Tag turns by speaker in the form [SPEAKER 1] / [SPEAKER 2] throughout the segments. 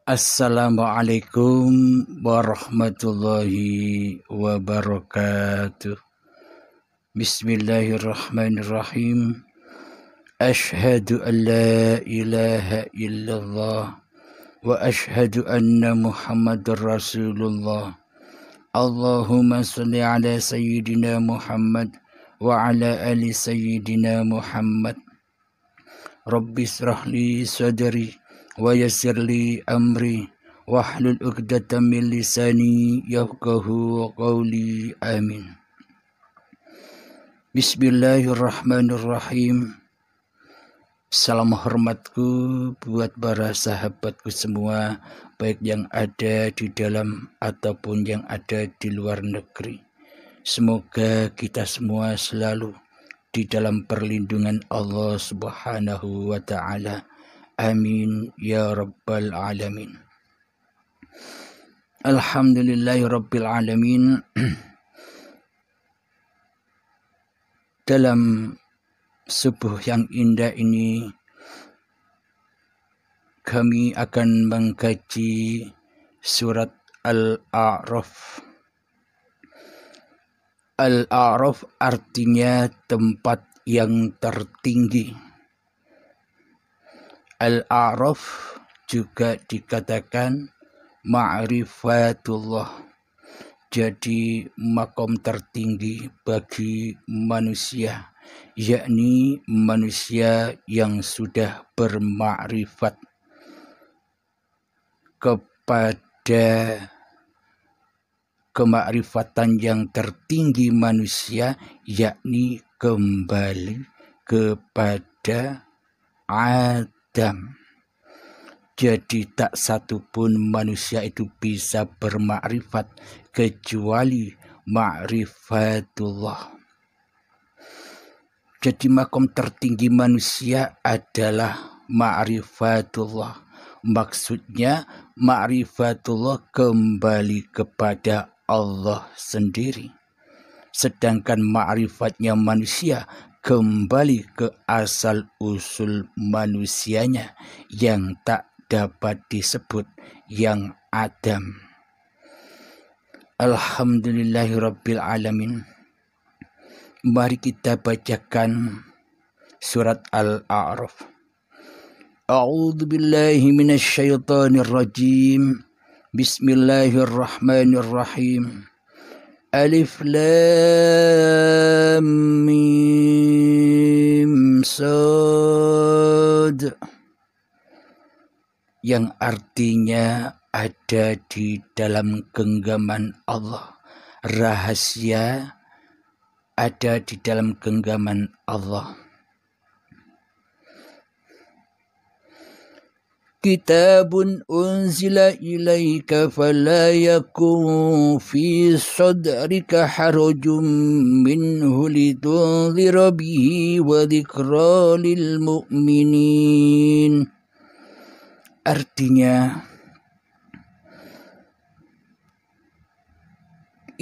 [SPEAKER 1] Assalamualaikum warahmatullahi wabarakatuh. Bismillahirrahmanirrahim. Ashhadu an la ilaha illallah wa ashhadu anna Muhammadar Rasulullah. Allahumma salli ala sayyidina Muhammad wa ala ali sayyidina Muhammad. Rabbi israh li sadri wa yassir li amri wahlul 'uqdatam min lisani yafqahu qawli. Amin. Bismillahirrahmanirrahim. Salam hormatku buat para sahabatku semua, baik yang ada di dalam ataupun yang ada di luar negeri. Semoga kita semua selalu di dalam perlindungan Allah Subhanahu wa ta'ala. Amin ya rabbal alamin. Alhamdulillahi rabbil alamin. Dalam subuh yang indah ini kami akan mengkaji surat Al-A'raf. Al-A'raf artinya tempat yang tertinggi. Al-A'raf juga dikatakan ma'rifatullah. Jadi makom tertinggi bagi manusia, yakni manusia yang sudah bermakrifat kepada kemakrifatan yang tertinggi manusia, yakni kembali kepada Adam. Jadi tak satu pun manusia itu bisa bermakrifat kecuali ma'rifatullah. Jadi makom tertinggi manusia adalah ma'rifatullah. Maksudnya ma'rifatullah kembali kepada Allah sendiri. Sedangkan ma'rifatnya manusia kembali ke asal usul manusianya yang tak dapat disebut yang Adam. Alhamdulillahirabbil alamin. Mari kita bacakan surat Al-A'raf. A'udzu billahi minasyaitonir rajim. Bismillahirrahmanirrahim. Alif lam mim sad, yang artinya ada di dalam genggaman Allah. Rahasia ada di dalam genggaman Allah. Kitabun unzila ilaika fala yakun fi sadrika harajun minhu litunzira bihi wa dzikra lil mu'minin. Artinya,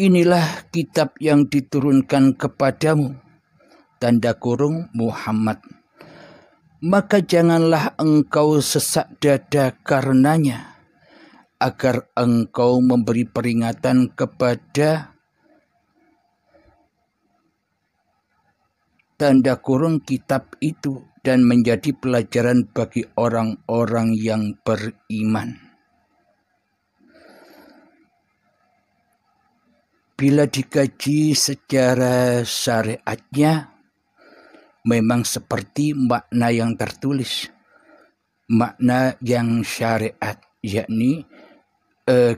[SPEAKER 1] inilah kitab yang diturunkan kepadamu, tanda kurung Muhammad. Maka janganlah engkau sesak dada karenanya, agar engkau memberi peringatan kepada tanda kurung kitab itu dan menjadi pelajaran bagi orang-orang yang beriman. Bila dikaji secara syariatnya, memang seperti makna yang tertulis, makna yang syariat, yakni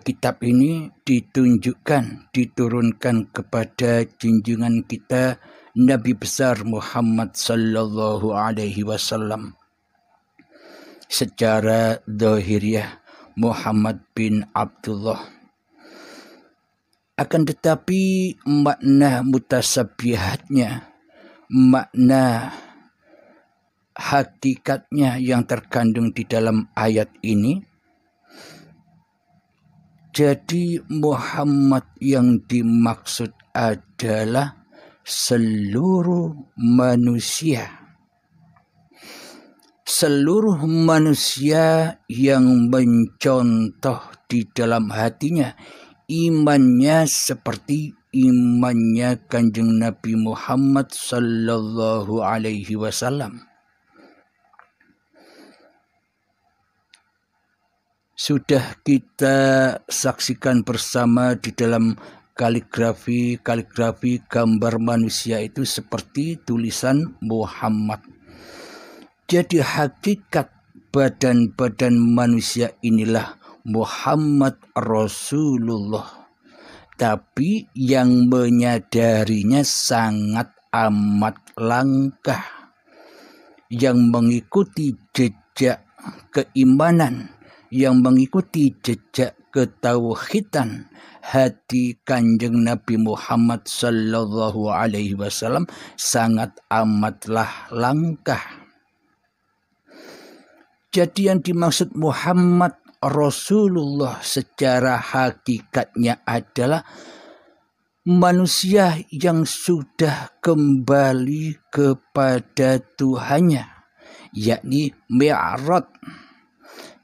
[SPEAKER 1] kitab ini diturunkan kepada junjungan kita Nabi besar Muhammad sallallahu alaihi wasallam. Secara zahiriah Muhammad bin Abdullah. Akan tetapi makna mutasabihatnya, makna hakikatnya yang terkandung di dalam ayat ini, jadi Muhammad yang dimaksud adalah seluruh manusia. seluruh manusia yang mencontoh di dalam hatinya imannya seperti imannya Kanjeng Nabi Muhammad sallallahu alaihi wasallam. Sudah kita saksikan bersama di dalam kaligrafi gambar manusia itu seperti tulisan Muhammad. Jadi hakikat badan-badan manusia inilah Muhammad Rasulullah. Tapi yang menyadarinya sangat amat langka. Yang mengikuti jejak keimanan, yang mengikuti jejak ketauhidan hati Kanjeng Nabi Muhammad sallallahu alaihi wasallam sangat amatlah langka. Jadi yang dimaksud Muhammad Rasulullah secara hakikatnya adalah manusia yang sudah kembali kepada Tuhannya, yakni mi'raj.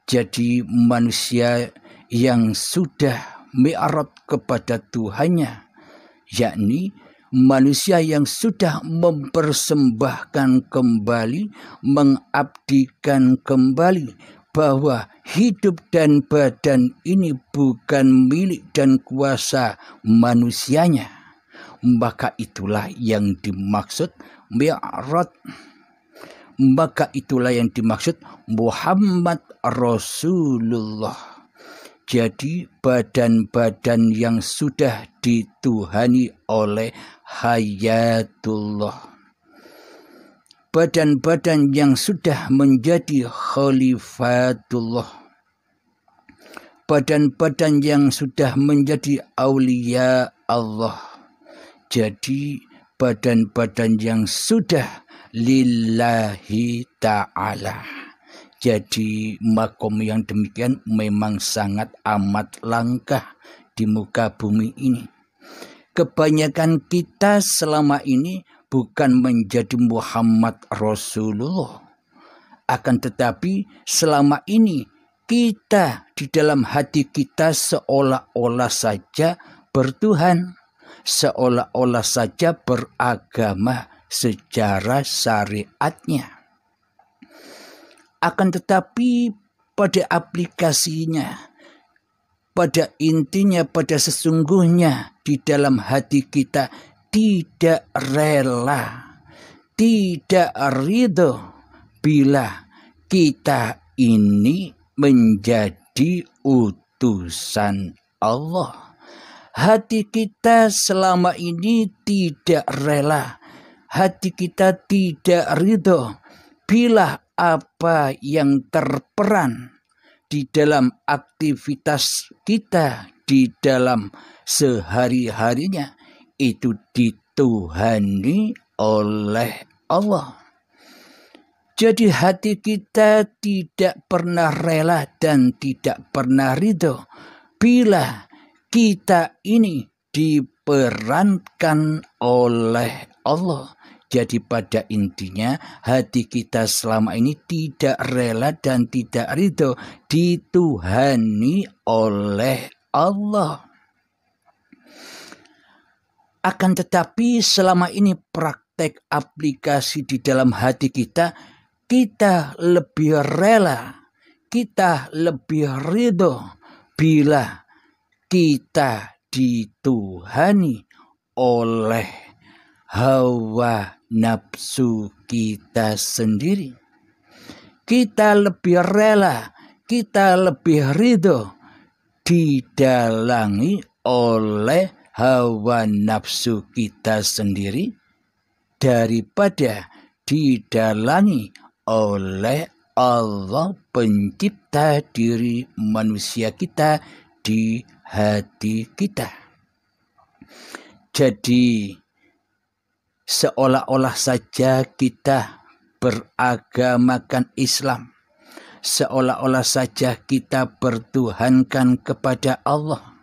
[SPEAKER 1] Jadi manusia yang sudah mi'raj kepada Tuhannya, yakni manusia yang sudah mempersembahkan kembali, mengabdikan kembali bahwa hidup dan badan ini bukan milik dan kuasa manusianya. Maka itulah yang dimaksud mi'raj. Maka itulah yang dimaksud Muhammad Rasulullah. Jadi badan-badan yang sudah dituhani oleh hayatullah. Badan-badan yang sudah menjadi khalifatullah. Badan-badan yang sudah menjadi aulia Allah. Jadi badan-badan yang sudah lillahi ta'ala. Jadi makom yang demikian memang sangat amat langka di muka bumi ini. Kebanyakan kita selama ini bukan menjadi Muhammad Rasulullah. Akan tetapi selama ini kita di dalam hati kita seolah-olah saja bertuhan. Seolah-olah saja beragama secara syariatnya. Akan tetapi pada aplikasinya, pada intinya, pada sesungguhnya di dalam hati kita tidak rela, tidak ridho bila kita ini menjadi utusan Allah. Hati kita selama ini tidak rela, hati kita tidak ridho bila apa yang terperan di dalam aktivitas kita di dalam sehari-harinya itu dituhani oleh Allah. Jadi hati kita tidak pernah rela dan tidak pernah ridho bila kita ini diperankan oleh Allah. Jadi pada intinya hati kita selama ini tidak rela dan tidak ridho dituhani oleh Allah. Akan tetapi selama ini praktek aplikasi di dalam hati kita, kita lebih rela, kita lebih ridho bila kita dituhani oleh hawa nafsu kita sendiri. Kita lebih rela, kita lebih ridho didalangi oleh hawa nafsu kita sendiri daripada didalangi oleh Allah pencipta diri manusia kita di hati kita. Jadi seolah-olah saja kita beragamakan Islam, seolah-olah saja kita bertuhankan kepada Allah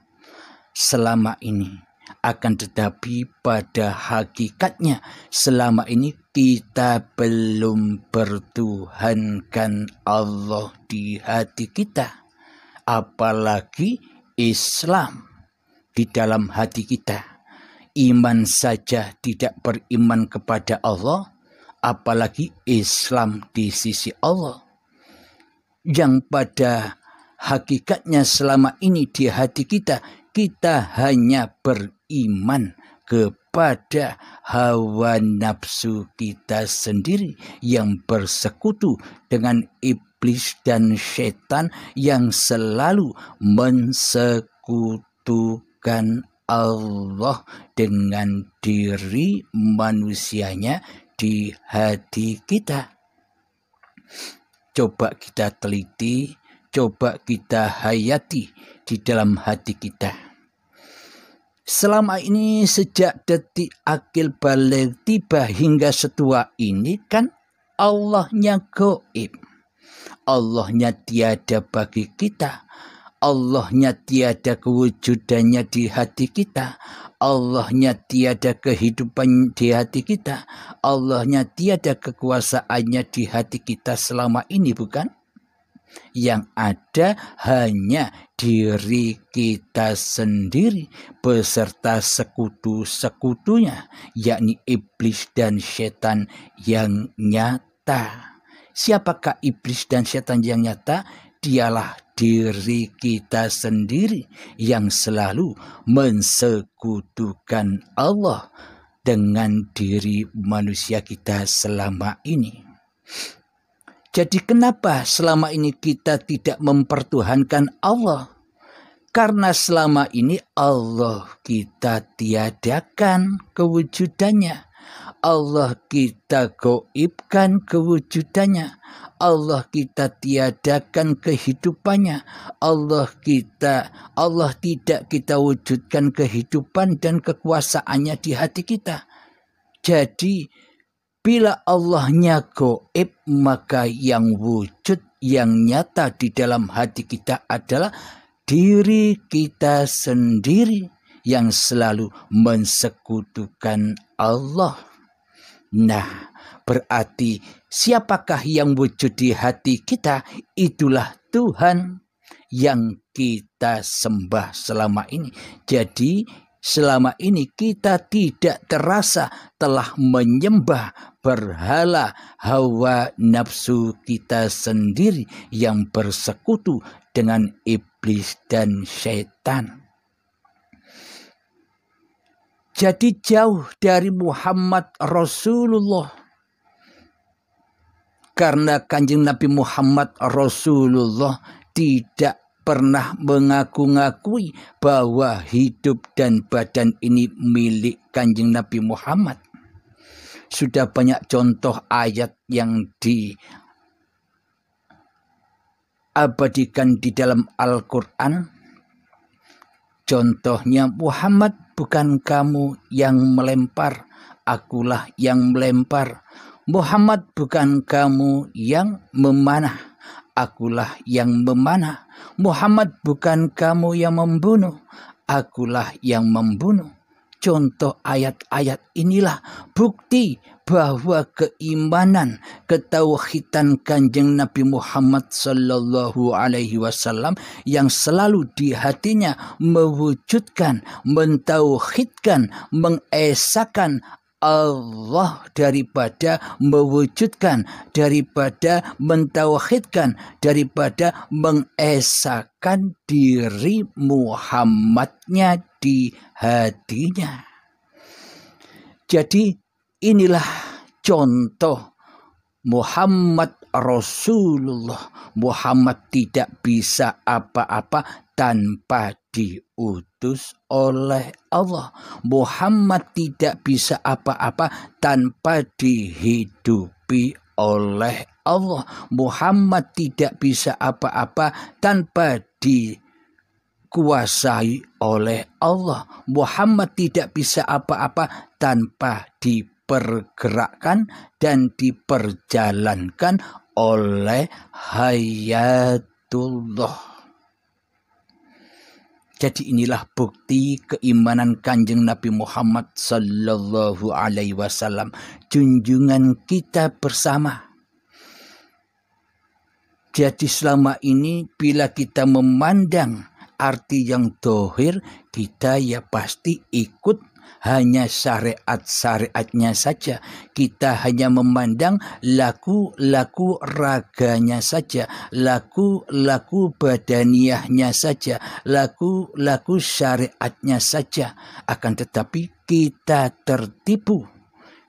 [SPEAKER 1] selama ini. Akan tetapi pada hakikatnya selama ini kita belum bertuhankan Allah di hati kita, apalagi Islam di dalam hati kita. Iman saja tidak beriman kepada Allah, apalagi Islam di sisi Allah. Yang pada hakikatnya selama ini di hati kita, kita hanya beriman kepada hawa nafsu kita sendiri yang bersekutu dengan iblis dan setan yang selalu mensekutukan Allah dengan diri manusianya di hati kita. Coba kita teliti, coba kita hayati di dalam hati kita. Selama ini sejak detik akil balik tiba hingga setua ini kan Allahnya gaib. Allahnya tiada bagi kita. Allahnya tiada kewujudannya di hati kita. Allahnya tiada kehidupan di hati kita. Allahnya tiada kekuasaannya di hati kita selama ini, bukan? Yang ada hanya diri kita sendiri beserta sekutu-sekutunya, yakni iblis dan setan yang nyata. Siapakah iblis dan setan yang nyata? Dialah diri kita sendiri yang selalu mensekutukan Allah dengan diri manusia kita selama ini. Jadi kenapa selama ini kita tidak mempertuhankan Allah? Karena selama ini Allah kita tiadakan kewujudannya. Allah kita gaibkan kewujudannya. Allah kita tiadakan kehidupannya. Allah tidak kita wujudkan kehidupan dan kekuasaannya di hati kita. Jadi bila Allahnya gaib, maka yang wujud, yang nyata di dalam hati kita adalah diri kita sendiri yang selalu mensekutukan Allah. Nah, berarti siapakah yang wujud di hati kita? Itulah Tuhan yang kita sembah selama ini. Jadi selama ini kita tidak terasa telah menyembah berhala hawa nafsu kita sendiri yang bersekutu dengan iblis dan syaitan. Jadi jauh dari Muhammad Rasulullah. Karena Kanjeng Nabi Muhammad Rasulullah tidak pernah mengaku-ngakui bahwa hidup dan badan ini milik Kanjeng Nabi Muhammad. Sudah banyak contoh ayat yang diabadikan di dalam Al-Quran. Contohnya, Muhammad, bukan kamu yang melempar, akulah yang melempar. Muhammad, bukan kamu yang memanah, akulah yang memanah. Muhammad, bukan kamu yang membunuh, akulah yang membunuh. Contoh ayat-ayat inilah bukti bahwa keimanan, ketauhidan Kanjeng Nabi Muhammad sallallahu alaihi wasallam yang selalu di hatinya mewujudkan, mentauhidkan, mengesakan Allah daripada mewujudkan, daripada mentauhidkan, daripada mengesakan diri Muhammadnya di hatinya. Jadi inilah contoh Muhammad Rasulullah. Muhammad tidak bisa apa-apa tanpa diutus oleh Allah. Muhammad tidak bisa apa-apa tanpa dihidupi oleh Allah. Muhammad tidak bisa apa-apa tanpa dikuasai oleh Allah. Muhammad tidak bisa apa-apa tanpa dipergerakkan dan diperjalankan oleh hayatullah. Jadi inilah bukti keimanan Kanjeng Nabi Muhammad sallallahu alaihi wasallam, junjungan kita bersama. Jadi selama ini bila kita memandang arti yang dohir, kita ya pasti ikut hanya syariat-syariatnya saja. Kita hanya memandang laku-laku raganya saja, laku-laku badaniyahnya saja, laku-laku syariatnya saja. Akan tetapi kita tertipu,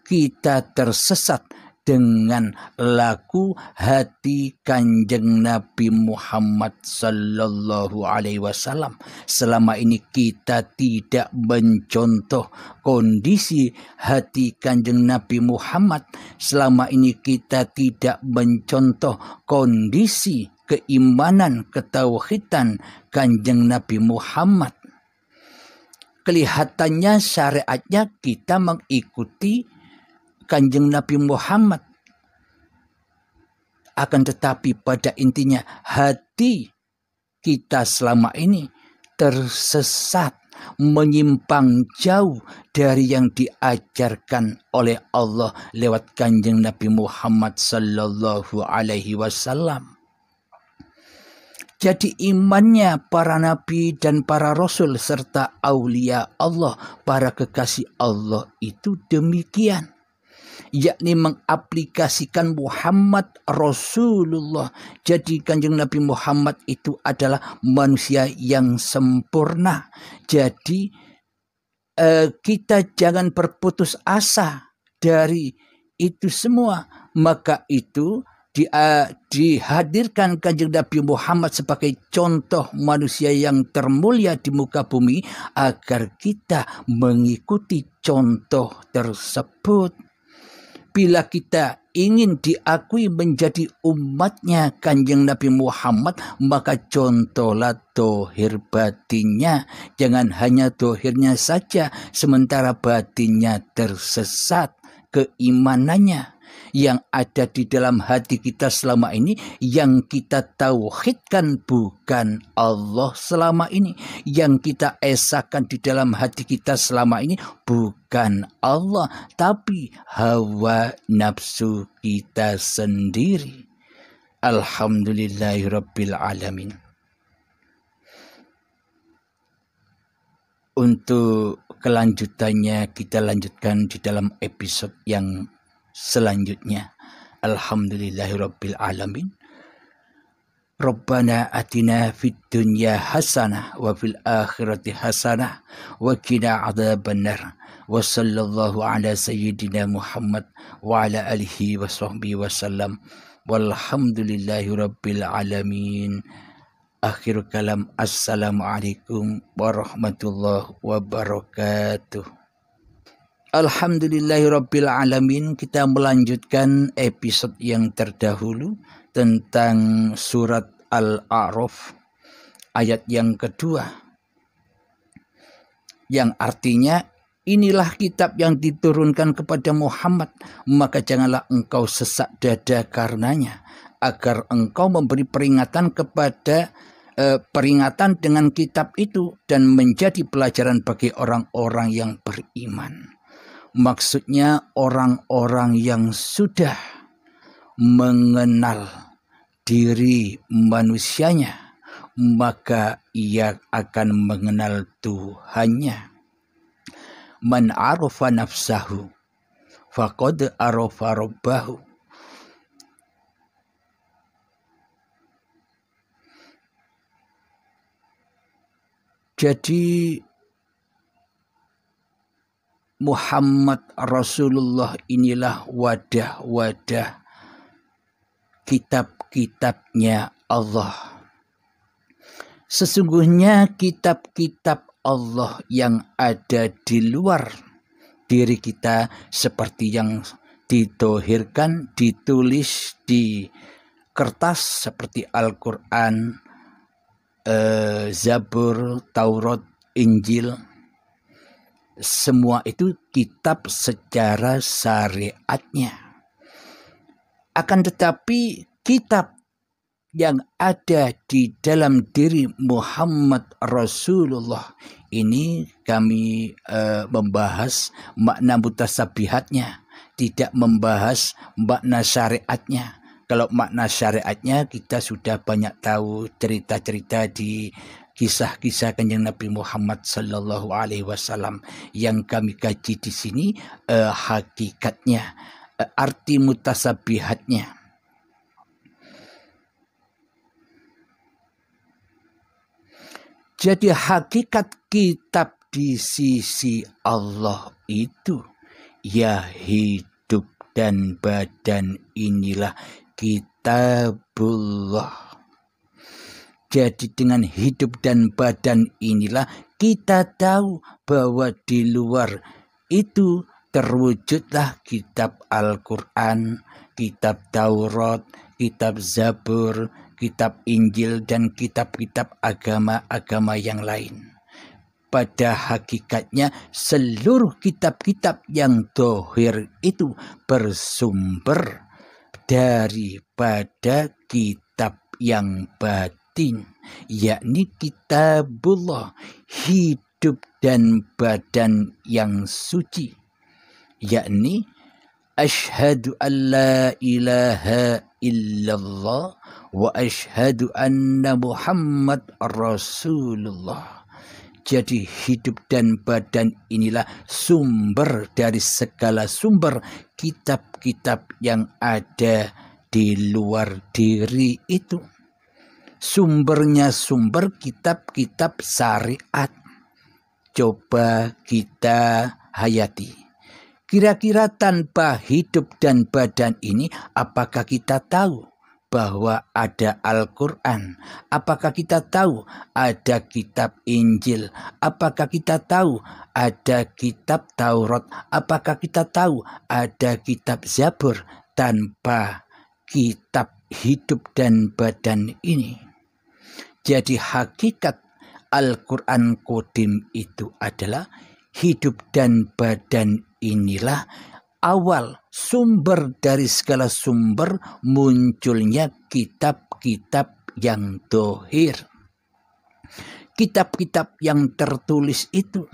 [SPEAKER 1] kita tersesat dengan laku hati Kanjeng Nabi Muhammad sallallahu alaihi wasallam. Selama ini kita tidak mencontoh kondisi hati Kanjeng Nabi Muhammad. Selama ini kita tidak mencontoh kondisi keimanan, ketauhidan Kanjeng Nabi Muhammad. Kelihatannya syariatnya kita mengikuti Kanjeng Nabi Muhammad. Akan tetapi pada intinya hati kita selama ini tersesat, menyimpang jauh dari yang diajarkan oleh Allah lewat Kanjeng Nabi Muhammad sallallahu alaihi wasallam. Jadi imannya para nabi dan para rasul serta aulia Allah, para kekasih Allah itu demikian, yakni mengaplikasikan Muhammad Rasulullah. Jadi Kanjeng Nabi Muhammad itu adalah manusia yang sempurna. Jadi kita jangan berputus asa dari itu semua. Maka itu dihadirkan Kanjeng Nabi Muhammad sebagai contoh manusia yang termulia di muka bumi, agar kita mengikuti contoh tersebut. Bila kita ingin diakui menjadi umatnya Kanjeng Nabi Muhammad, maka contohlah dohir batinnya. Jangan hanya dohirnya saja, sementara batinnya tersesat keimanannya. Yang ada di dalam hati kita selama ini, yang kita tauhidkan bukan Allah selama ini. Yang kita esakan di dalam hati kita selama ini bukan Allah, tapi hawa nafsu kita sendiri. Alhamdulillahirabbil alamin. Untuk kelanjutannya kita lanjutkan di dalam episode yang selanjutnya. Alhamdulillahirabbil alamin. Rabbana atina fid dunya hasanah wa fil akhirati hasanah wa qina adzabannar. Wa sallallahu ala sayyidina Muhammad wa ala alihi wa sahbihi wasallam. Walhamdulillahirabbil alamin. Akhir kalam, assalamualaikum warahmatullahi wabarakatuh. Alhamdulillahirabbil alamin. Kita melanjutkan episode yang terdahulu tentang surat Al-A'raf ayat yang kedua, yang artinya inilah kitab yang diturunkan kepada Muhammad, maka janganlah engkau sesak dada karenanya, agar engkau memberi peringatan kepada peringatan dengan kitab itu dan menjadi pelajaran bagi orang-orang yang beriman. Maksudnya orang-orang yang sudah mengenal diri manusianya, maka ia akan mengenal Tuhannya. Man arafa nafsahu faqad arafa rabbahu. Jadi Muhammad Rasulullah inilah wadah-wadah kitab-kitabnya Allah. Sesungguhnya kitab-kitab Allah yang ada di luar diri kita, seperti yang ditohirkan, ditulis di kertas seperti Al-Quran, Zabur, Taurat, Injil, semua itu kitab secara syariatnya. Akan tetapi kitab yang ada di dalam diri Muhammad Rasulullah. Ini kami membahas makna mutasabihatnya, tidak membahas makna syariatnya. Kalau makna syariatnya kita sudah banyak tahu cerita-cerita di kisah-kisah Kanjeng Nabi Muhammad Sallallahu Alaihi Wasallam. Yang kami kaji di sini hakikatnya, arti mutasabihatnya. Jadi hakikat kitab di sisi Allah itu ya hidup dan badan inilah kitabullah. Jadi dengan hidup dan badan inilah kita tahu bahwa di luar itu terwujudlah kitab Al-Quran, kitab Taurat, kitab Zabur, kitab Injil, dan kitab-kitab agama-agama yang lain. Pada hakikatnya seluruh kitab-kitab yang dohir itu bersumber daripada kitab yang batin, yakni kitabullah, hidup dan badan yang suci, yakni asyhadu an la ilaha illallah wa asyhadu anna Muhammad Rasulullah. Jadi hidup dan badan inilah sumber dari segala sumber kitab-kitab yang ada di luar diri itu. Sumbernya sumber kitab-kitab syariat. Coba kita hayati. Kira-kira tanpa hidup dan badan ini, apakah kita tahu bahwa ada Al-Quran? Apakah kita tahu ada kitab Injil? Apakah kita tahu ada kitab Taurat? Apakah kita tahu ada kitab Zabur? Tanpa kitab hidup dan badan ini. Jadi hakikat Al-Quran Qadim itu adalah hidup dan badan inilah awal sumber dari segala sumber munculnya kitab-kitab yang dohir. Kitab-kitab yang tertulis itu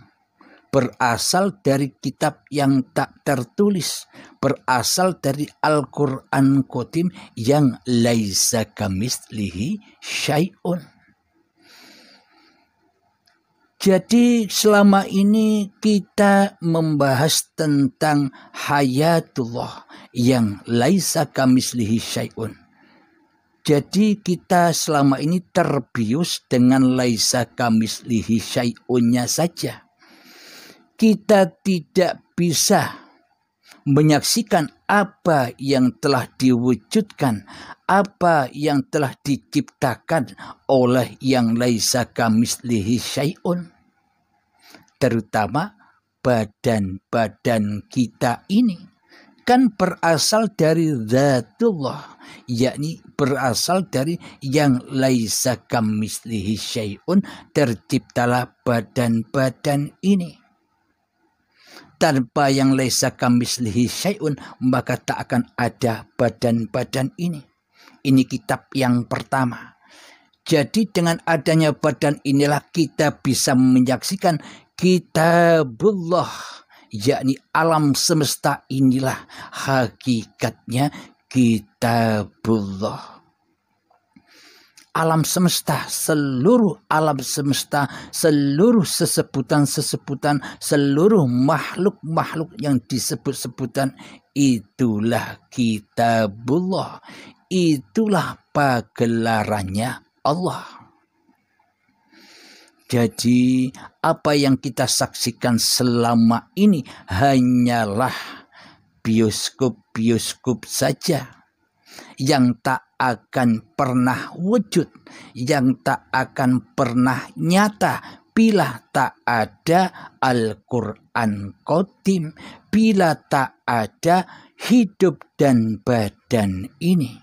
[SPEAKER 1] berasal dari kitab yang tak tertulis, berasal dari Al-Quran Qadim yang laisa kamitslihi syai'un. Jadi selama ini kita membahas tentang hayatullah yang laisa kamitslihi syai'un. Jadi kita selama ini terbius dengan laisa kamitslihi syai'unnya saja. Kita tidak bisa menyaksikan apa yang telah diwujudkan, apa yang telah diciptakan oleh yang laisa kamitslihi syai'un. Terutama badan-badan kita ini kan berasal dari zatullah, yakni berasal dari yang laisa kamitslihi syai'un, terciptalah badan-badan ini. Tanpa yang laisa kamitslihi syai'un, maka tak akan ada badan-badan ini. Ini kitab yang pertama. Jadi dengan adanya badan inilah kita bisa menyaksikan kitabullah, yakni alam semesta inilah hakikatnya kitabullah. Alam semesta, seluruh alam semesta, seluruh sesebutan-sesebutan, seluruh makhluk-makhluk yang disebut-sebutan, itulah kitabullah. Itulah pagelarannya Allah. Jadi apa yang kita saksikan selama ini hanyalah bioskop-bioskop saja yang tak akan pernah wujud, yang tak akan pernah nyata bila tak ada Al-Quran Qadim, bila tak ada hidup dan badan ini.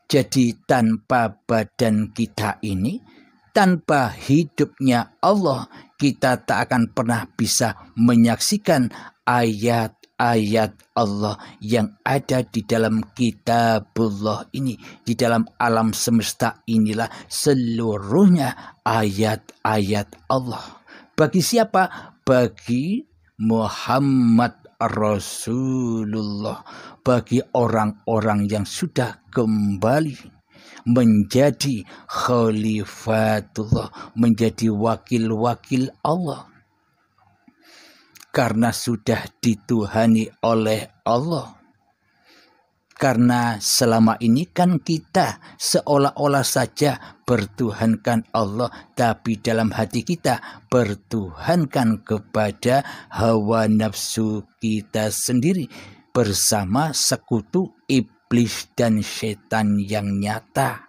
[SPEAKER 1] Jadi tanpa badan kita ini, tanpa hidupnya Allah, kita tak akan pernah bisa menyaksikan ayat ayat Allah yang ada di dalam kitabullah ini, di dalam alam semesta inilah seluruhnya ayat-ayat Allah. Bagi siapa? Bagi Muhammad Rasulullah, bagi orang-orang yang sudah kembali menjadi khalifatullah, menjadi wakil-wakil Allah. Karena sudah dituhani oleh Allah. Karena selama ini kan kita seolah-olah saja bertuhankan Allah, tapi dalam hati kita bertuhankan kepada hawa nafsu kita sendiri bersama sekutu iblis dan setan yang nyata.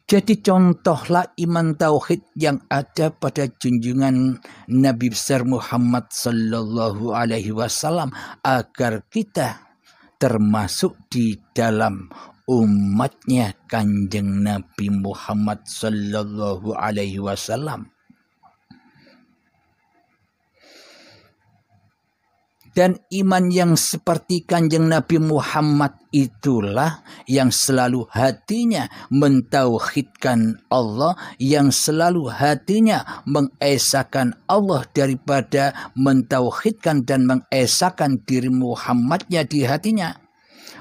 [SPEAKER 1] Jadi contohlah iman tauhid yang ada pada junjungan Nabi besar Muhammad sallallahu alaihi wasallam agar kita termasuk di dalam umatnya Kanjeng Nabi Muhammad sallallahu alaihi wasallam. Dan iman yang seperti Kanjeng Nabi Muhammad itulah yang selalu hatinya mentauhidkan Allah, yang selalu hatinya mengesahkan Allah daripada mentauhidkan dan mengesahkan diri Muhammadnya di hatinya.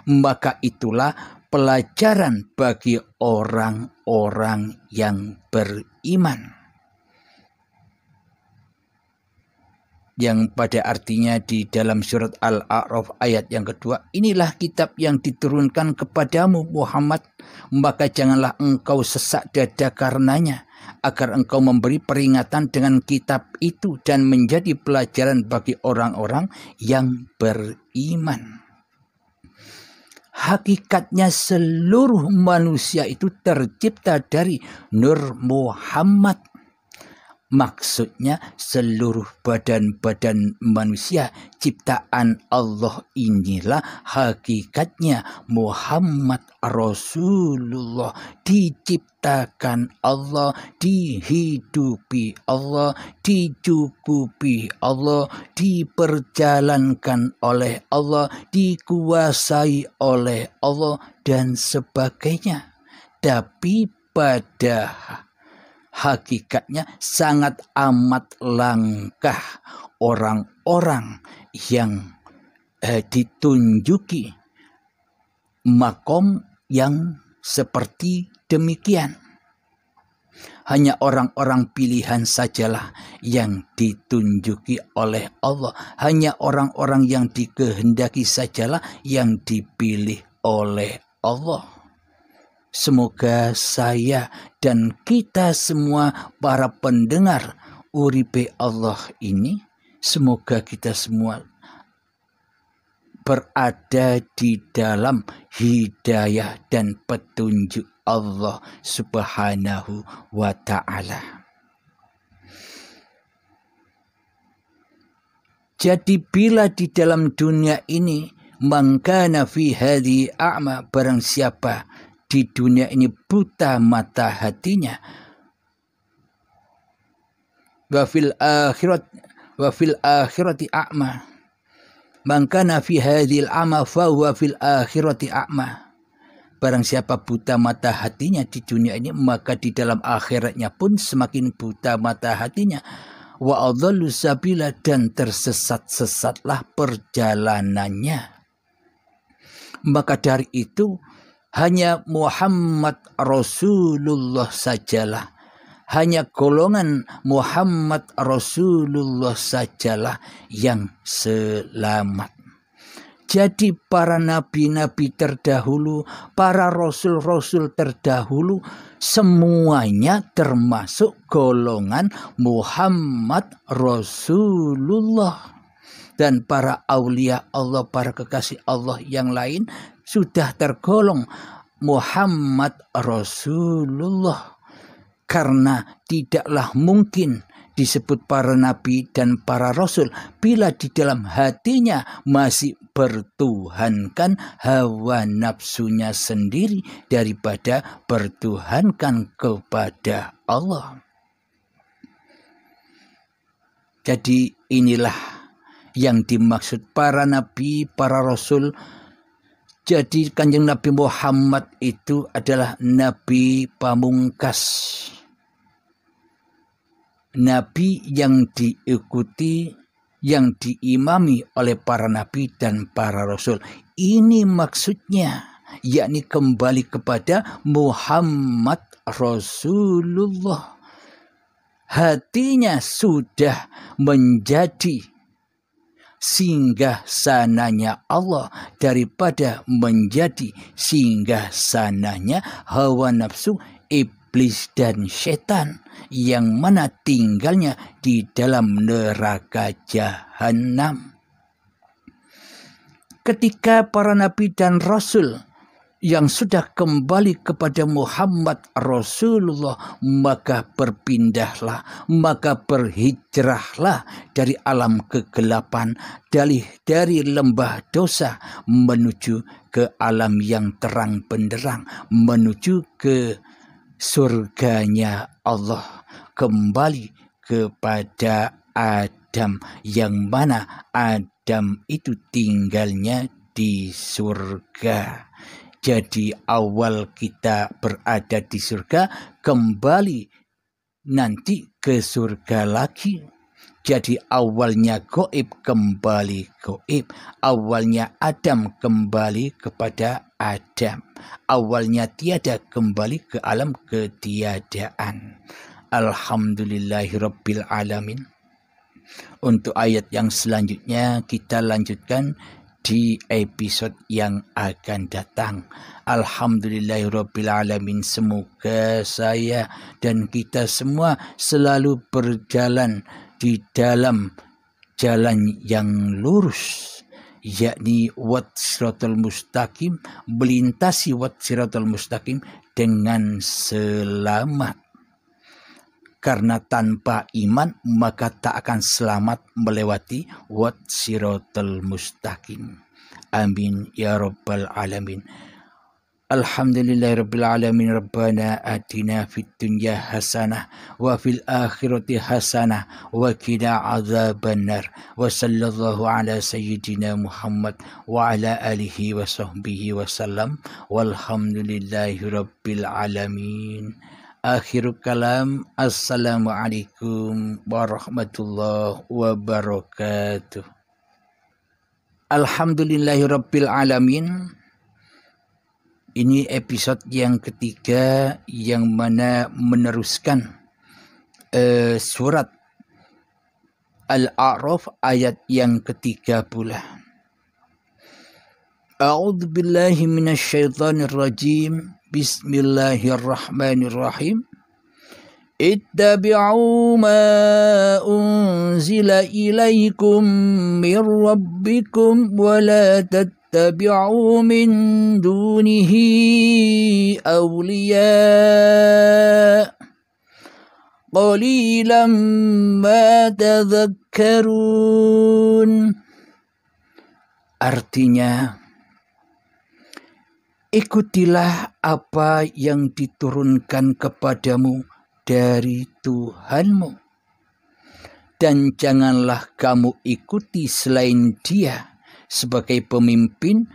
[SPEAKER 1] Maka itulah pelajaran bagi orang-orang yang beriman. Yang pada artinya di dalam surat Al-A'raf ayat yang kedua, inilah kitab yang diturunkan kepadamu Muhammad, maka janganlah engkau sesak dada karenanya, agar engkau memberi peringatan dengan kitab itu dan menjadi pelajaran bagi orang-orang yang beriman. Hakikatnya seluruh manusia itu tercipta dari Nur Muhammad. Maksudnya seluruh badan-badan manusia ciptaan Allah inilah hakikatnya Muhammad Rasulullah, diciptakan Allah, dihidupi Allah, dicukupi Allah, diperjalankan oleh Allah, dikuasai oleh Allah dan sebagainya. Tapi pada hakikatnya sangat amat langkah orang-orang yang ditunjuki makom yang seperti demikian. Hanya orang-orang pilihan sajalah yang ditunjuki oleh Allah. Hanya orang-orang yang dikehendaki sajalah yang dipilih oleh Allah. Semoga saya dan kita semua para pendengar Uripe Allah ini, semoga kita semua berada di dalam hidayah dan petunjuk Allah Subhanahu wa ta'ala. Jadi bila di dalam dunia ini mangkana fi hadhi a'ma, barang siapa di dunia ini buta mata hatinya, wa fil akhirati a'ma, mangkana fi hadhil a'ma fa huwa fil akhirati a'ma. Barang siapa buta mata hatinya di dunia ini, maka di dalam akhiratnya pun semakin buta mata hatinya. Wa adhallu sabila, dan tersesat-sesatlah perjalanannya. Maka dari itu hanya Muhammad Rasulullah sajalah, hanya golongan Muhammad Rasulullah sajalah yang selamat. Jadi para nabi-nabi terdahulu, para rasul-rasul terdahulu, semuanya termasuk golongan Muhammad Rasulullah. Dan para aulia Allah, para kekasih Allah yang lain sudah tergolong Muhammad Rasulullah. Karena tidaklah mungkin disebut para nabi dan para rasul bila di dalam hatinya masih bertuhankan hawa nafsunya sendiri daripada bertuhankan kepada Allah. Jadi inilah yang dimaksud para nabi, para rasul. Jadi Kanjeng Nabi Muhammad itu adalah nabi pamungkas. Nabi yang diikuti, yang diimami oleh para nabi dan para rasul. Ini maksudnya, yakni kembali kepada Muhammad Rasulullah. Hatinya sudah menjadi singgah sananya Allah daripada menjadi singgah sananya hawa nafsu, iblis dan setan, yang mana tinggalnya di dalam neraka jahanam. Ketika para nabi dan rasul yang sudah kembali kepada Muhammad Rasulullah, maka berpindahlah, maka berhijrahlah dari alam kegelapan, dari lembah dosa menuju ke alam yang terang benderang, menuju ke surganya Allah, kembali kepada Adam, yang mana Adam itu tinggalnya di surga. Jadi awal kita berada di surga, kembali nanti ke surga lagi. Jadi awalnya goib, kembali goib. Awalnya Adam, kembali kepada Adam. Awalnya tiada, kembali ke alam ketiadaan. Alhamdulillahirabbil alamin. Untuk ayat yang selanjutnya kita lanjutkan di episode yang akan datang. Alhamdulillahirabbil alamin. Semoga saya dan kita semua selalu berjalan di dalam jalan yang lurus, yakni wat siratal mustaqim, melintasi wat siratal mustaqim dengan selamat. Karena tanpa iman maka tak akan selamat melewati wat siratal mustaqim. Amin ya rabbal alamin. Alhamdulillahirabbil alamin. Rabbana atina fid dunya hasanah wa fil akhirati hasanah wa qina adzabannar. Wa sallallahu ala sayyidina Muhammad wa ala alihi wa sahbihi wasallam. Walhamdulillahirabbil alamin. Akhirul kalam. Assalamualaikum warahmatullahi wabarakatuh. Alhamdulillahirabbil alamin. Ini episode yang ketiga yang mana meneruskan surat Al-A'raf ayat yang ketiga pula. A'udzu billahi minasyaitonir rajim. Bismillahirrahmanirrahim. Ittabi'u ma unzila ilaikum min rabbikum wa la tattabi'u min dunihi awliya qalilan ma tadhakkarun. Artinya, ikutilah apa yang diturunkan kepadamu dari Tuhanmu, dan janganlah kamu ikuti selain Dia sebagai pemimpin.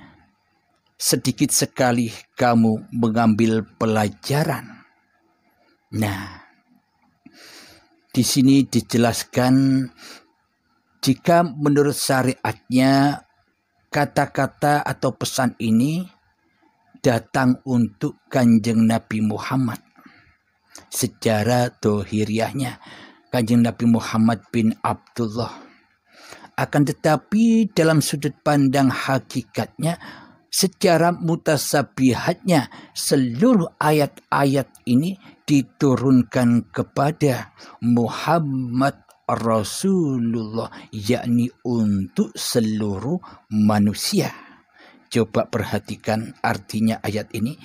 [SPEAKER 1] Sedikit sekali kamu mengambil pelajaran. Nah, di sini dijelaskan jika menurut syariatnya kata-kata atau pesan ini datang untuk Kanjeng Nabi Muhammad. Secara dohiriahnya Kanjeng Nabi Muhammad bin Abdullah. Akan tetapi dalam sudut pandang hakikatnya, secara mutasabihatnya, seluruh ayat-ayat ini diturunkan kepada Muhammad Rasulullah, yakni untuk seluruh manusia. Coba perhatikan artinya ayat ini.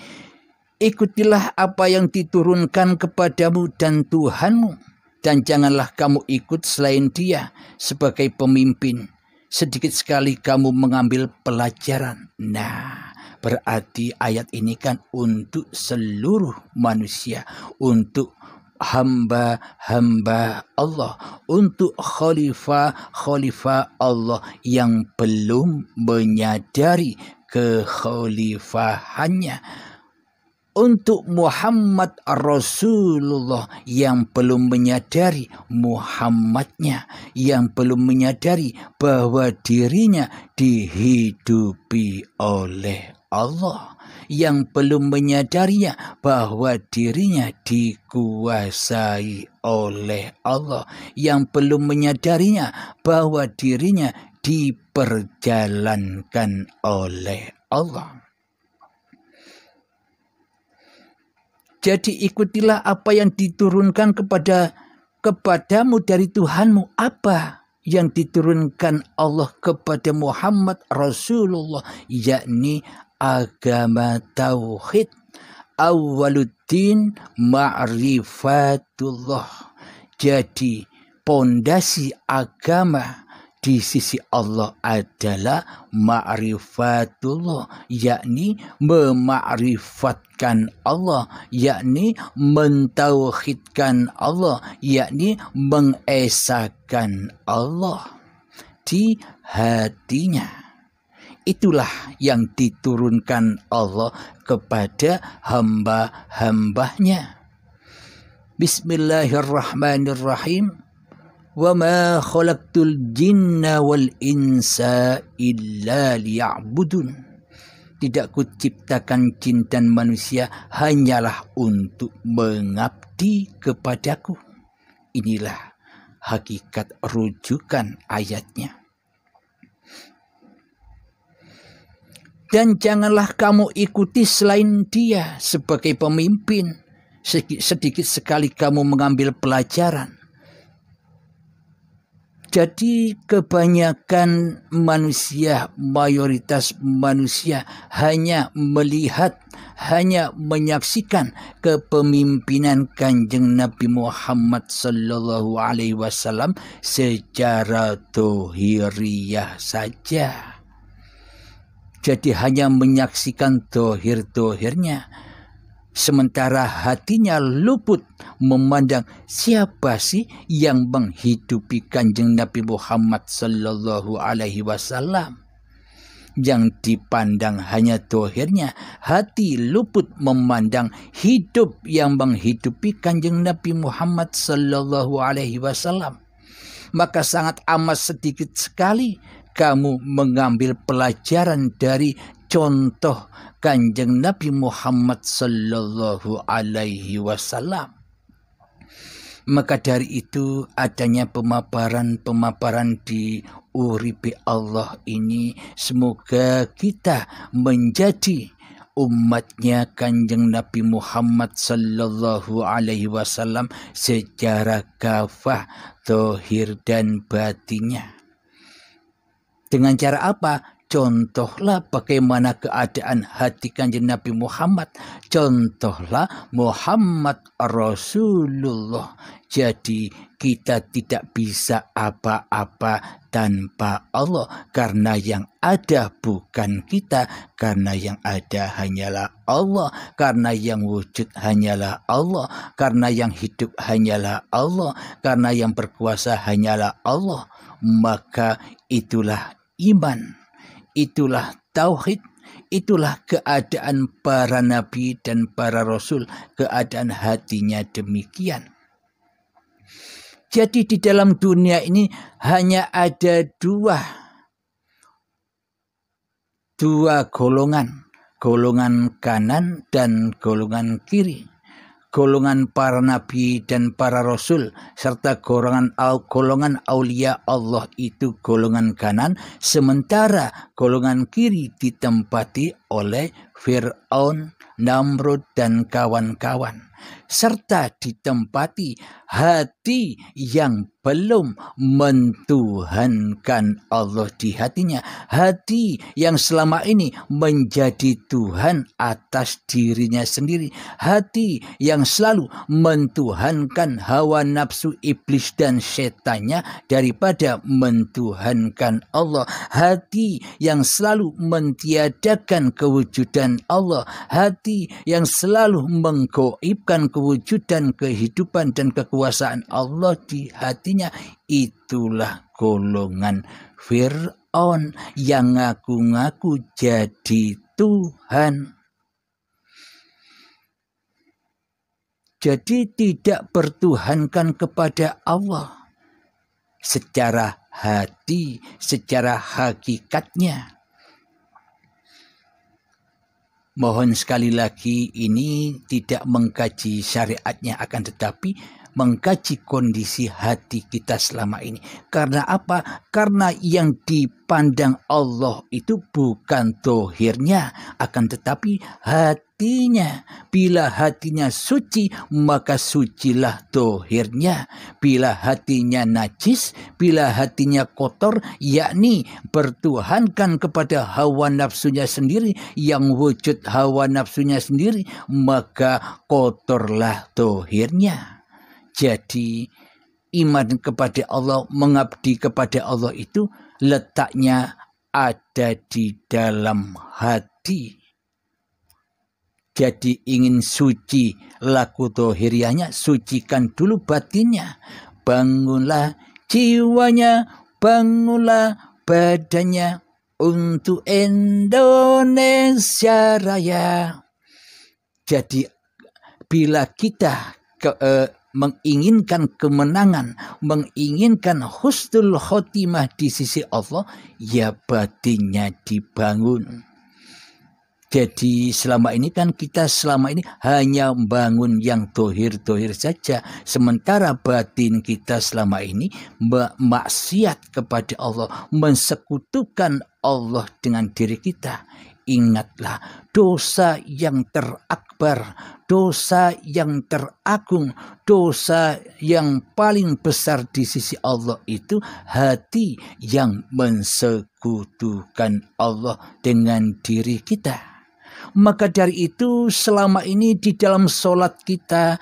[SPEAKER 1] Ikutilah apa yang diturunkan kepadamu dan Tuhanmu, dan janganlah kamu ikut selain Dia sebagai pemimpin. Sedikit sekali kamu mengambil pelajaran. Nah, berarti ayat ini kan untuk seluruh manusia, untuk hamba-hamba Allah, untuk khalifah-khalifah Allah yang belum menyadari kekhalifahannya, untuk Muhammad Rasulullah yang belum menyadari Muhammadnya, yang belum menyadari bahwa dirinya dihidupi oleh Allah, yang belum menyadarinya bahwa dirinya dikuasai oleh Allah, yang belum menyadarinya bahwa dirinya diperjalankan oleh Allah. Jadi ikutilah apa yang diturunkan kepadamu dari Tuhanmu. Apa yang diturunkan Allah kepada Muhammad Rasulullah, yakni agama tauhid. Awwaluddin ma'rifatullah. Jadi pondasi agama di sisi Allah adalah ma'rifatullah, yakni memakrifatkan Allah, yakni mentauhidkan Allah, yakni mengesahkan Allah di hatinya. Itulah yang diturunkan Allah kepada hamba-hambanya. Bismillahirrahmanirrahim. Wa ma khalaqtul jinna wal insa illa liya'budun. Tidak kuciptakan jin dan manusia hanyalah untuk mengabdi kepadaku. Inilah hakikat rujukan ayatnya. Dan janganlah kamu ikuti selain dia sebagai pemimpin. Sedikit sekali kamu mengambil pelajaran. Jadi kebanyakan manusia, mayoritas manusia hanya melihat, hanya menyaksikan kepemimpinan Kanjeng Nabi Muhammad sallallahu alaihi wasallam secara dohiriyah saja. Jadi hanya menyaksikan dohir-dohirnya, sementara hatinya luput memandang siapa sih yang menghidupi Kanjeng Nabi Muhammad sallallahu alaihi wasallam. Yang dipandang hanya dohirnya, hati luput memandang hidup yang menghidupi Kanjeng Nabi Muhammad sallallahu alaihi wasallam. Maka sangat amat sedikit sekali kamu mengambil pelajaran dari contoh Kanjeng Nabi Muhammad sallallahu alaihi wasallam. Maka dari itu adanya pemaparan di uripi Allah ini, semoga kita menjadi umatnya Kanjeng Nabi Muhammad sallallahu alaihi wasallam secara kafah, zahir dan batinnya. Dengan cara apa? Contohlah bagaimana keadaan hati Kanjeng Nabi Muhammad. Contohlah Muhammad Rasulullah. Jadi kita tidak bisa apa-apa tanpa Allah. Karena yang ada bukan kita. Karena yang ada hanyalah Allah. Karena yang wujud hanyalah Allah. Karena yang hidup hanyalah Allah. Karena yang berkuasa hanyalah Allah. Maka itulah iman, itulah tauhid, itulah keadaan para nabi dan para rasul, keadaan hatinya demikian. Jadi di dalam dunia ini hanya ada dua golongan, golongan kanan dan golongan kiri. Golongan para nabi dan para rasul serta golongan aulia Allah itu golongan kanan, sementara golongan kiri ditempati oleh Fir'aun, Namrud dan kawan-kawan, serta ditempati hati yang belum mentuhankan Allah di hatinya, hati yang selama ini menjadi Tuhan atas dirinya sendiri, hati yang selalu mentuhankan hawa nafsu iblis dan setannya daripada mentuhankan Allah, hati yang selalu mentiadakan kewujudan Allah, hati yang selalu menggoib menetapkan kewujudan, kehidupan, dan kekuasaan Allah di hatinya. Itulah golongan Fir'aun yang ngaku-ngaku jadi Tuhan. Jadi tidak bertuhankan kepada Allah secara hati, secara hakikatnya. Mohon sekali lagi ini tidak mengkaji syariatnya, akan tetapi mengkaji kondisi hati kita selama ini. Karena apa? Karena yang dipandang Allah itu bukan dohirnya, akan tetapi hatinya. Bila hatinya suci, maka sucilah dohirnya. Bila hatinya najis, bila hatinya kotor, yakni bertuhankan kepada hawa nafsunya sendiri, yang wujud hawa nafsunya sendiri, maka kotorlah dohirnya. Jadi iman kepada Allah, mengabdi kepada Allah itu letaknya ada di dalam hati. Jadi ingin suci laku dohirianya, sucikan dulu batinnya. Bangunlah jiwanya, bangunlah badannya untuk Indonesia Raya. Jadi bila kita menginginkan kemenangan, menginginkan husnul khotimah di sisi Allah, ya batinnya dibangun. Jadi selama ini kan kita hanya membangun yang dohir-dohir saja. Sementara batin kita selama ini maksiat kepada Allah, mensekutukan Allah dengan diri kita. Ingatlah, dosa yang terakbar, dosa yang teragung, dosa yang paling besar di sisi Allah itu hati yang mensekutukan Allah dengan diri kita. Maka dari itu selama ini di dalam sholat kita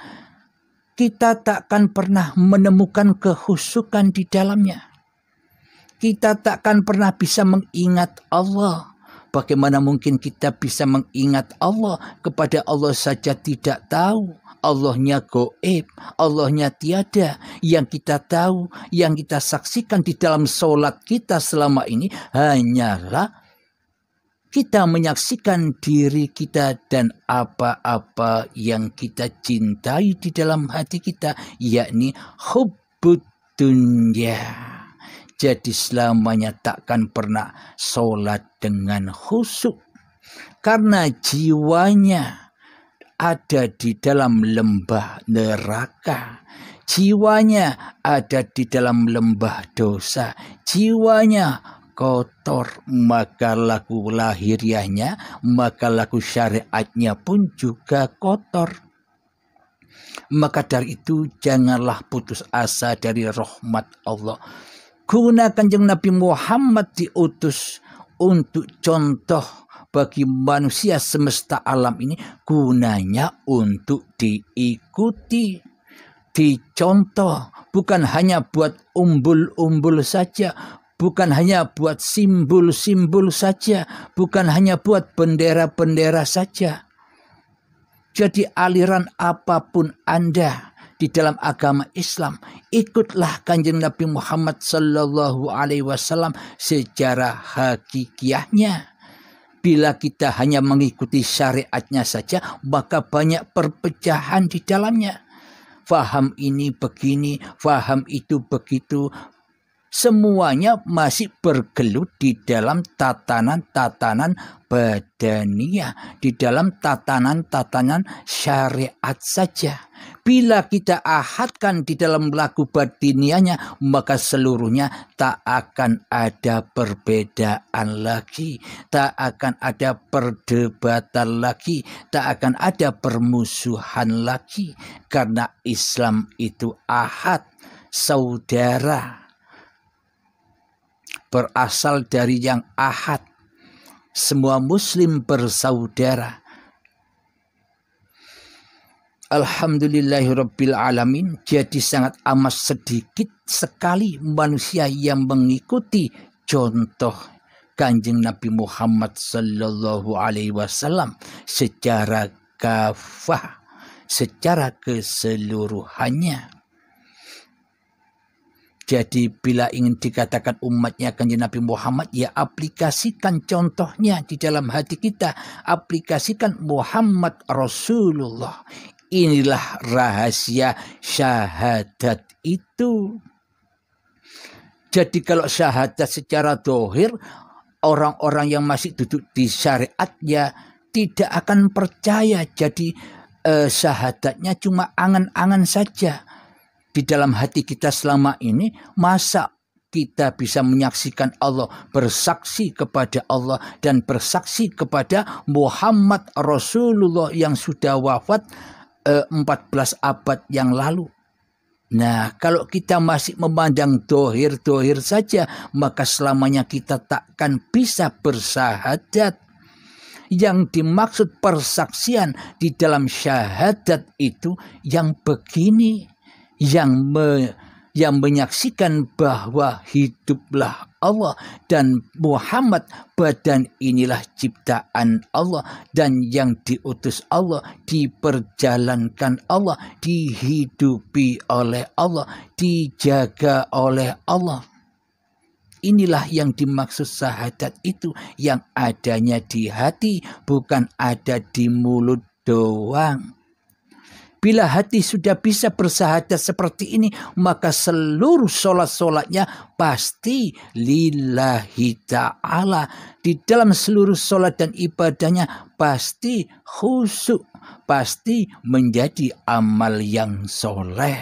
[SPEAKER 1] takkan pernah menemukan kehusukan di dalamnya. Kita takkan pernah bisa mengingat Allah. Bagaimana mungkin kita bisa mengingat Allah? Kepada Allah saja tidak tahu. Allahnya goib, Allahnya tiada. Yang kita tahu, yang kita saksikan di dalam sholat kita selama ini hanyalah kita menyaksikan diri kita dan apa-apa yang kita cintai di dalam hati kita, yakni hubbud dunya. Jadi selamanya takkan pernah sholat dengan khusyuk. Karena jiwanya ada di dalam lembah neraka. Jiwanya ada di dalam lembah dosa. Jiwanya kotor. Maka laku lahiriahnya, maka laku syariatnya pun juga kotor. Maka dari itu janganlah putus asa dari rahmat Allah. Guna Kanjeng Nabi Muhammad diutus untuk contoh bagi manusia semesta alam ini, gunanya untuk diikuti, dicontoh, bukan hanya buat umbul-umbul saja, bukan hanya buat simbol-simbol saja, bukan hanya buat bendera-bendera saja. Jadi aliran apapun Anda di dalam agama Islam, ikutlah Kanjeng Nabi Muhammad sallallahu alaihi wasallam secara hakikiahnya. Bila kita hanya mengikuti syariatnya saja, maka banyak perpecahan di dalamnya. Faham ini begini, faham itu begitu. Semuanya masih bergelut di dalam tatanan-tatanan badaniyah, di dalam tatanan-tatanan syariat saja. Bila kita ahadkan di dalam laku batiniahnya, maka seluruhnya tak akan ada perbedaan lagi, tak akan ada perdebatan lagi, tak akan ada permusuhan lagi. Karena Islam itu ahad, saudara, berasal dari yang ahad. Semua muslim bersaudara. Alhamdulillahirabbil alamin. Jadi sangat amat sedikit sekali manusia yang mengikuti contoh Kanjeng Nabi Muhammad sallallahu alaihi wasallam secara kafah, secara keseluruhannya. Jadi bila ingin dikatakan umatnya Kanjeng Nabi Muhammad, ya aplikasikan contohnya di dalam hati kita. Aplikasikan Muhammad Rasulullah. Inilah rahasia syahadat itu. Jadi kalau syahadat secara dohir, orang-orang yang masih duduk di syariatnya tidak akan percaya. Jadi syahadatnya cuma angan-angan saja. Di dalam hati kita selama ini, masa kita bisa menyaksikan Allah, bersaksi kepada Allah dan bersaksi kepada Muhammad Rasulullah yang sudah wafat 14 abad yang lalu. Nah, kalau kita masih memandang dohir-dohir saja, maka selamanya kita takkan bisa bersahadat. Yang dimaksud persaksian di dalam syahadat itu yang begini, yang menyaksikan bahwa hiduplah Allah dan Muhammad badan inilah ciptaan Allah dan yang diutus Allah, diperjalankan Allah, dihidupi oleh Allah, dijaga oleh Allah. Inilah yang dimaksud syahadat itu, yang adanya di hati, bukan ada di mulut doang. Bila hati sudah bisa bersahadat seperti ini, maka seluruh sholat-sholatnya pasti lillahi ta'ala. Di dalam seluruh sholat dan ibadahnya pasti khusyuk, pasti menjadi amal yang soleh.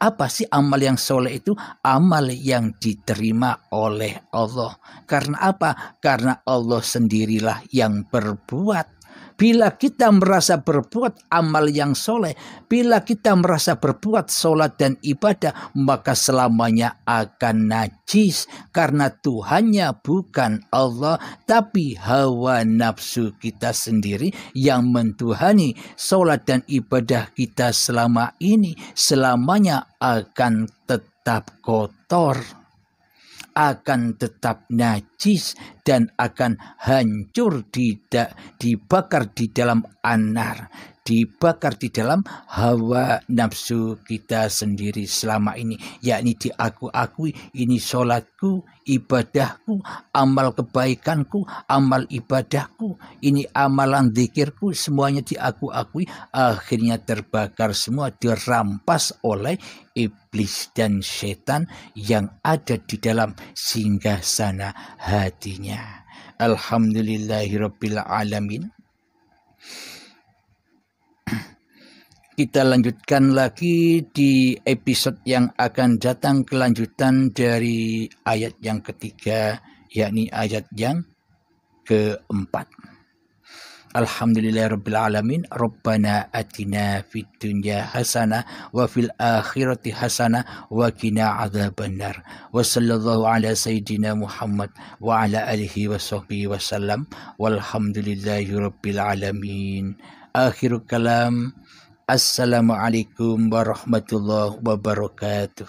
[SPEAKER 1] Apa sih amal yang soleh itu? Amal yang diterima oleh Allah. Karena apa? Karena Allah sendirilah yang berbuat. Bila kita merasa berbuat amal yang soleh, bila kita merasa berbuat sholat dan ibadah, maka selamanya akan najis. Karena Tuhannya bukan Allah, tapi hawa nafsu kita sendiri yang mentuhani sholat dan ibadah kita selama ini. Selamanya akan tetap kotor, akan tetap najis, dan akan hancur, dibakar di dalam anar, dibakar di dalam hawa nafsu kita sendiri selama ini, yakni diakui ini sholatku, ibadahku, amal kebaikanku, amal ibadahku, ini amalan zikirku, semuanya diakui, akhirnya terbakar semua, dirampas oleh iblis dan setan yang ada di dalam singgasana hatinya. Alhamdulillahirabbil alamin. Kita lanjutkan lagi di episode yang akan datang, kelanjutan dari ayat yang ketiga, yakni ayat yang keempat. Alhamdulillahirabbil alamin. Rabbana atina fid dunya hasanah wa fil akhirati hasanah wa qina adzabannar. Wa sallallahu ala sayyidina Muhammad wa ala alihi wa sahbihi wasallam. Walhamdulillahirabbil alamin. Akhirul kalam. Assalamualaikum warahmatullahi wabarakatuh.